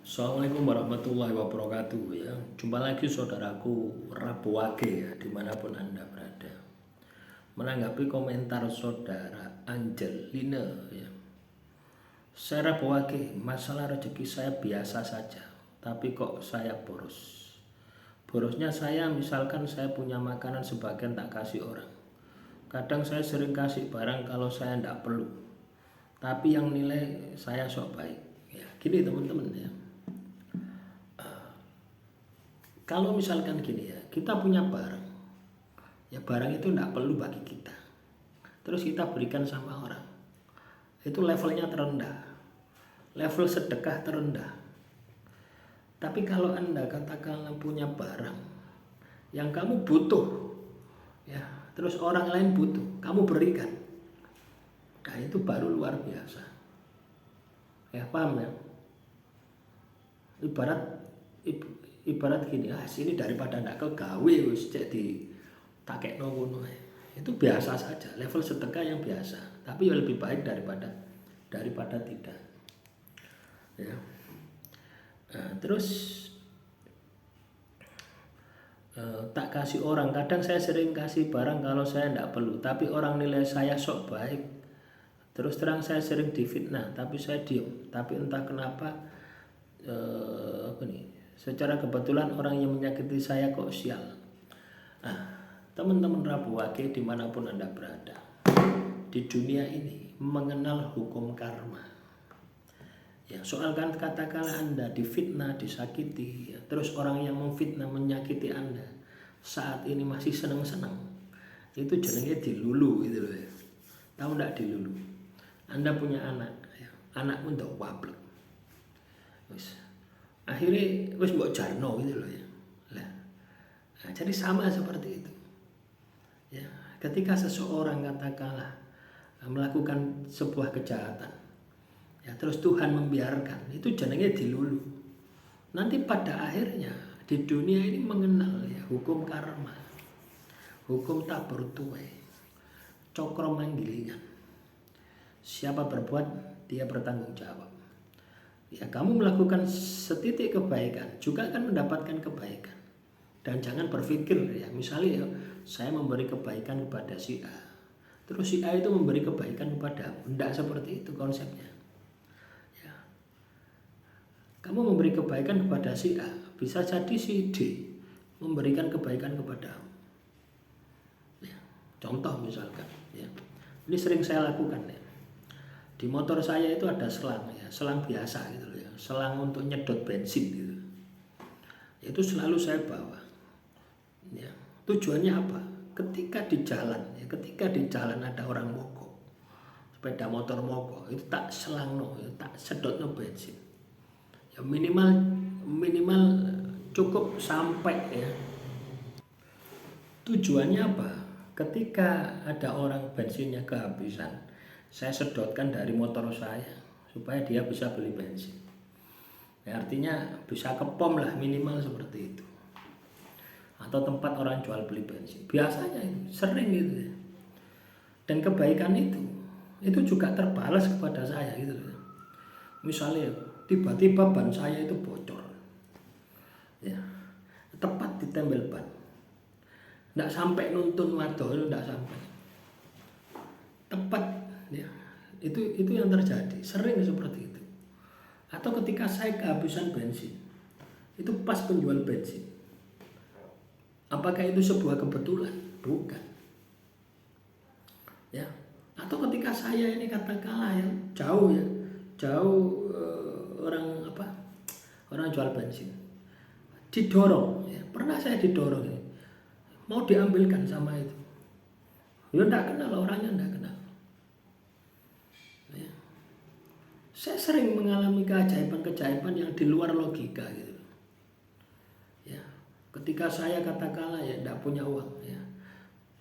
Assalamualaikum warahmatullahi wabarakatuh ya. Jumpa lagi saudaraku Rabu Wage ya, dimanapun Anda berada. Menanggapi komentar saudara Angelina ya. Saya Rabu Wage, masalah rezeki saya biasa saja, tapi kok saya boros. Borosnya saya misalkan saya punya makanan sebagian tak kasih orang. Kadang saya sering kasih barang kalau saya tidak perlu. Tapi yang nilai saya sok baik. Ya, gini teman-teman ya. Kalau misalkan gini ya, kita punya barang, ya barang itu tidak perlu bagi kita, terus kita berikan sama orang, itu levelnya terendah, level sedekah terendah. Tapi kalau Anda katakanlah punya barang yang kamu butuh, ya terus orang lain butuh, kamu berikan, nah itu baru luar biasa. Ya paham ya? Ibarat gini, sini daripada ndak kegawe wis cek di takekno ngono. Itu biasa saja, level sedekah yang biasa, tapi lebih baik daripada tidak. Ya. Nah, terus tak kasih orang, kadang saya sering kasih barang kalau saya ndak perlu, tapi orang nilai saya sok baik. Terus terang saya sering difitnah, tapi saya diem. Tapi entah kenapa secara kebetulan orang yang menyakiti saya kok sial. Teman-teman Rabu Wage dimanapun Anda berada, di dunia ini mengenal hukum karma. Ya, soal kan katakanlah Anda difitnah, disakiti, ya, terus orang yang memfitnah, menyakiti Anda saat ini masih senang-senang, itu jenenge dilulu gitu loh ya. Tahu enggak dilulu? Anda punya anak, ya, anakmu ndak wablek. Akhirnya wis mbok jarno gitu loh ya. Nah, jadi sama seperti itu. Ya, ketika seseorang katakanlah melakukan sebuah kejahatan, ya terus Tuhan membiarkan, itu jenenge dilulu. Nanti pada akhirnya di dunia ini mengenal ya hukum karma, hukum tabur tuai, cokro manggilingan. Siapa berbuat, dia bertanggung jawab. Ya, kamu melakukan setitik kebaikan juga akan mendapatkan kebaikan. Dan jangan berpikir ya, misalnya ya, saya memberi kebaikan kepada si A, terus si A itu memberi kebaikan kepada aku. Tidak seperti itu konsepnya. Ya. Kamu memberi kebaikan kepada si A, bisa jadi si D memberikan kebaikan kepada aku. Ya. Contoh misalkan, ya. Ini sering saya lakukan ya. Di motor saya itu ada selang ya, selang biasa gitu loh ya, selang untuk nyedot bensin gitu. Itu selalu saya bawa. Ya, tujuannya apa? Ketika di jalan ada orang mogok, sepeda motor mogok, itu tak selangno, ya, tak sedotno bensin. Ya minimal cukup sampai ya. Tujuannya apa? Ketika ada orang bensinnya kehabisan, saya sedotkan dari motor saya supaya dia bisa beli bensin. Ya, artinya bisa ke pom lah minimal seperti itu. Atau tempat orang jual beli bensin. Biasanya itu sering gitu ya. Dan kebaikan itu juga terbalas kepada saya gitu ya. Misalnya tiba-tiba ban saya itu bocor. Ya. Tepat ditempel ban. Enggak sampai nuntun waduh itu enggak sampai. Tepat ya, itu yang terjadi, sering seperti itu. Atau ketika saya kehabisan bensin, itu pas penjual bensin, apakah itu sebuah kebetulan? Bukan ya. Atau ketika saya ini katakanlah yang jauh orang jual bensin didorong ya. Pernah saya didorong ya, mau diambilkan sama itu, ya enggak kenal orangnya, enggak kenal. Saya sering mengalami keajaiban-keajaiban yang di luar logika gitu. Ya, ketika saya katakanlah ya tidak punya uang ya.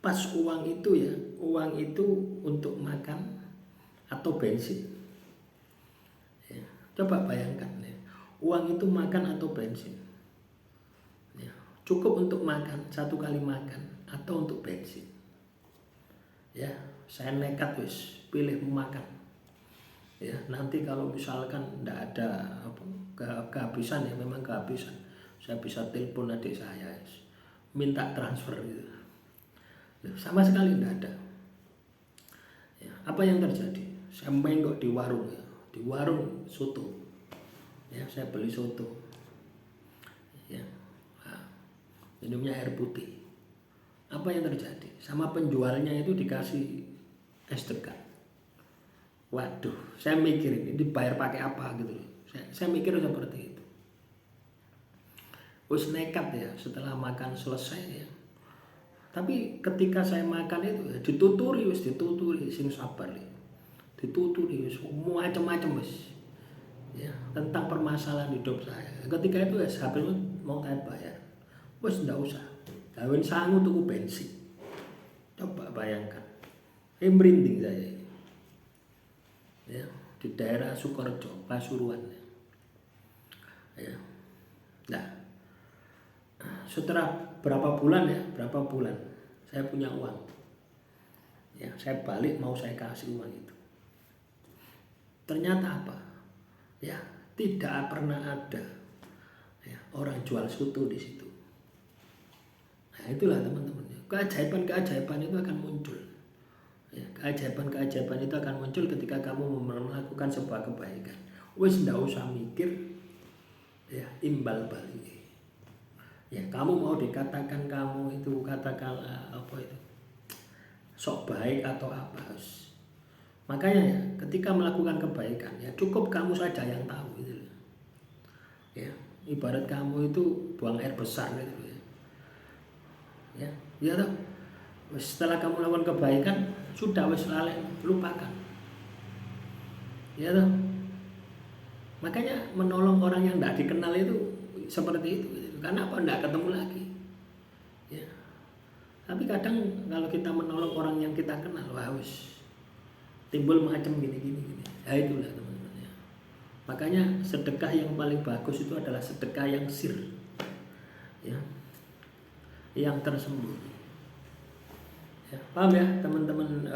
Pas uang itu untuk makan atau bensin. Ya, coba bayangkan ya. Uang itu makan atau bensin. Ya, cukup untuk makan, satu kali makan atau untuk bensin. Ya, saya nekat pilih makan. Ya, nanti kalau misalkan tidak ada kehabisan ya, memang kehabisan. Saya bisa telepon adik saya, minta transfer gitu. Sama sekali tidak ada. Ya, apa yang terjadi? Saya menggok di warung ya, di warung soto. Ya, saya beli soto. Ya, minumnya air putih. Apa yang terjadi? Sama penjualnya itu dikasih es degan. Waduh, saya mikir ini dibayar pakai apa gitu. Saya mikir seperti itu. Wis nekat ya setelah makan selesai ya. Tapi ketika saya makan itu ya, dituturi sing sabar ya. Dituturi wis macam-macam wis. Ya, tentang permasalahan hidup saya. Ketika itu ya habis mau saya bayar. Wis ndak usah. Kawin sangu tuku bensin. Coba bayangkan. Merinding saya. Ya, di daerah Sukorejo, Pasuruan. Ya. Nah, setelah berapa bulan saya punya uang. Ya, saya balik mau saya kasih uang itu. Ternyata apa? Ya, tidak pernah ada ya, orang jual soto di situ. Nah, itulah teman-teman. Keajaiban-keajaiban itu akan muncul. Ya, keajaiban-keajaiban itu akan muncul ketika kamu melakukan sebuah kebaikan. Wis ndak usah mikir ya imbal balik. Ya, kamu mau dikatakan kamu itu katakanlah apa itu sok baik atau apa. Makanya ya ketika melakukan kebaikan ya cukup kamu saja yang tahu gitu. Ya, ibarat kamu itu buang air besar gitu ya. Ya toh. Setelah kamu melakukan kebaikan sudah wis lalai, lupakan. Ya toh. Makanya menolong orang yang tidak dikenal itu seperti itu. Karena apa? Tidak ketemu lagi. Ya. Tapi kadang kalau kita menolong orang yang kita kenal, wah wis timbul macam gini. Ya itulah teman-teman ya. Makanya sedekah yang paling bagus itu adalah sedekah yang sir. Ya. Yang tersembunyi. Ya, paham ya teman-teman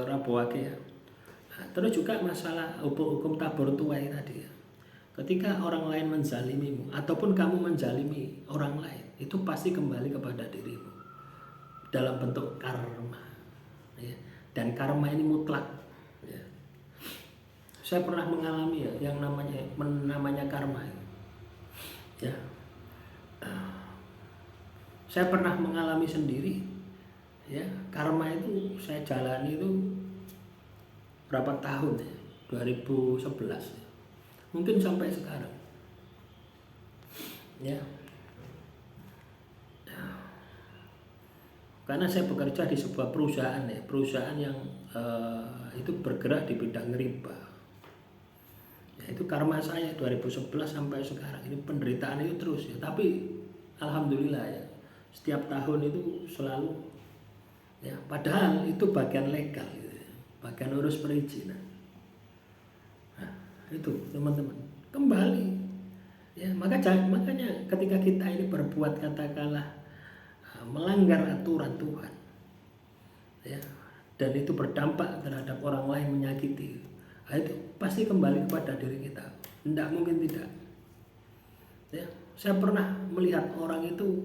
Rabuake ya. Nah, terus juga masalah hukum tabur tuai tadi ya. Ketika orang lain menzalimimu ataupun kamu menzalimi orang lain, itu pasti kembali kepada dirimu dalam bentuk karma. Ya. Dan karma ini mutlak. Ya. Saya pernah mengalami ya yang namanya karma. Ya. Saya pernah mengalami sendiri. Ya, karma itu saya jalani itu berapa tahun ya? 2011 ya. Mungkin sampai sekarang. Ya. Karena saya bekerja di sebuah perusahaan ya, perusahaan yang itu bergerak di bidang riba. Ya, itu karma saya 2011 sampai sekarang. Ini penderitaan itu terus ya. Tapi alhamdulillah ya, setiap tahun itu selalu ya, padahal itu bagian legal gitu ya. Bagian urus perizinan. Nah, itu teman-teman kembali ya, makanya ketika kita ini berbuat katakanlah melanggar aturan Tuhan ya, dan itu berdampak terhadap orang lain, menyakiti, nah, itu pasti kembali kepada diri kita, tidak mungkin tidak ya. Saya pernah melihat orang itu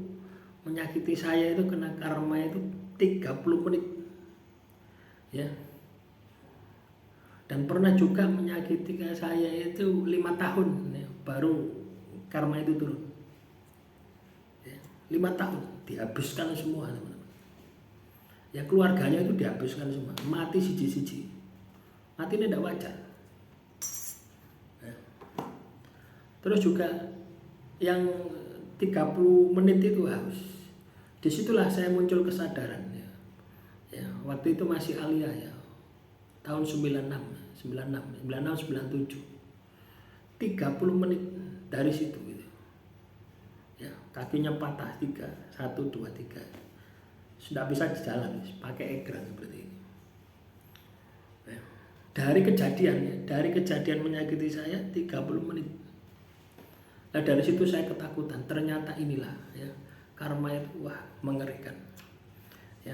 menyakiti saya itu kena karma itu 30 menit ya, dan pernah juga menyakiti saya itu 5 tahun ya, baru karma itu turun ya, 5 tahun dihabiskan semua teman-teman ya, keluarganya itu dihabiskan semua, mati siji-siji, mati ini tidak wajar ya. Terus juga yang 30 menit itu harus, disitulah saya muncul kesadaran ya. Ya, waktu itu masih alia ya, tahun 96, 97, 30 menit dari situ gitu. Ya, kakinya patah 3, 1, 2, 3, sudah bisa jalan pakai egrang seperti ini. Ya, dari kejadian menyakiti saya 30 menit. Nah, dari situ saya ketakutan, ternyata inilah ya, karma itu wah mengerikan ya.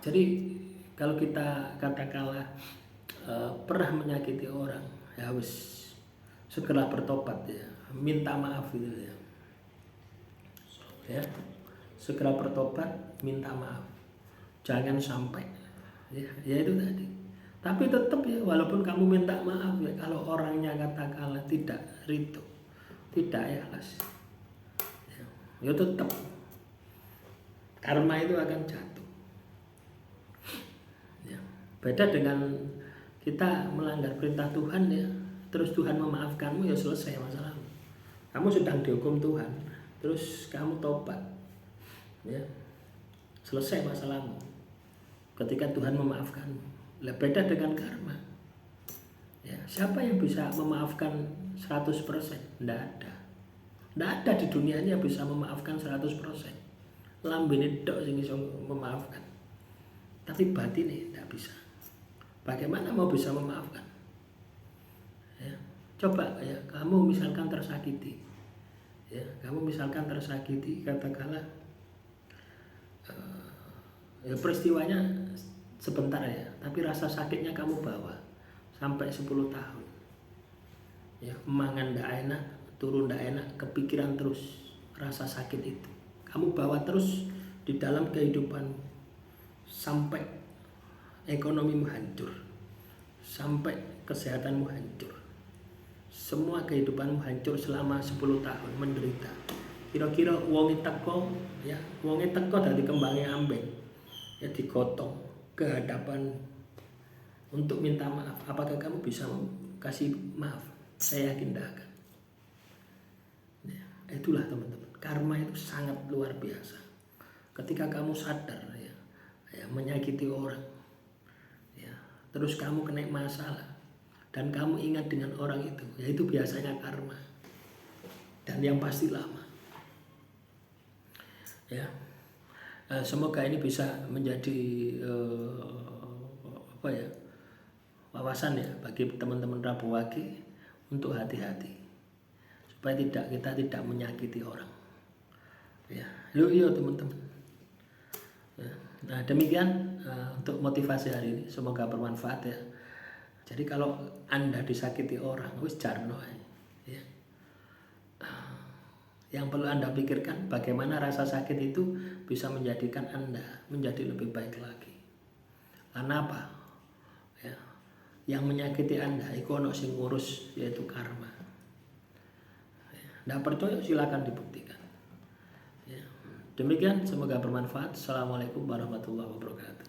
Jadi kalau kita katakanlah pernah menyakiti orang ya wis segera bertobat ya, minta maaf gitu ya. Ya, segera bertobat, minta maaf. Jangan sampai ya itu tadi. Tapi tetap ya, walaupun kamu minta maaf ya, kalau orangnya katakanlah tidak ridho, tidak ikhlas, ya tetap karma itu akan jatuh. Ya, beda dengan kita melanggar perintah Tuhan ya, terus Tuhan memaafkanmu ya selesai masalahmu. Kamu sedang dihukum Tuhan, terus kamu tobat, ya selesai masalahmu. Ketika Tuhan memaafkanmu. Lah beda dengan karma. Ya, siapa yang bisa memaafkan 100%? Tidak ada. Tidak ada di dunia ini yang bisa memaafkan 100%. Lambene tok sing iso memaafkan. Tapi batin ini tidak bisa. Bagaimana mau bisa memaafkan? Ya, coba ya, kamu misalkan tersakiti. Ya, kamu misalkan tersakiti, katakanlah ya peristiwanya sebentar ya, tapi rasa sakitnya kamu bawa sampai 10 tahun. Ya, mangan ndak enak, turun ndak enak, kepikiran terus rasa sakit itu. Kamu bawa terus di dalam kehidupanmu sampai ekonomimu hancur, sampai kesehatanmu hancur. Semua kehidupanmu hancur selama 10 tahun menderita. Kira-kira wonge teko ya, wonge teko dari kembangnya ambek. Ya digotong ke hadapan untuk minta maaf. Apakah kamu bisa kasih maaf? Saya yakin tidak akan. Ya, itulah teman-teman, karma itu sangat luar biasa. Ketika kamu sadar ya menyakiti orang, ya, terus kamu kena masalah dan kamu ingat dengan orang itu, ya itu biasanya karma dan yang pasti lama. Ya. Semoga ini bisa menjadi wawasan ya bagi teman-teman Rabu Wage untuk hati-hati supaya kita tidak menyakiti orang. Ya, yuk teman-teman. Ya. Nah demikian untuk motivasi hari ini, semoga bermanfaat ya. Jadi kalau Anda disakiti orang, wis jarno ya. Yang perlu Anda pikirkan bagaimana rasa sakit itu bisa menjadikan Anda menjadi lebih baik lagi. Karena apa? Ya, yang menyakiti Anda itu ono sing ngurus, yaitu karma. Tidak percaya silakan dibuktikan. Ya. Demikian, semoga bermanfaat. Assalamualaikum warahmatullahi wabarakatuh.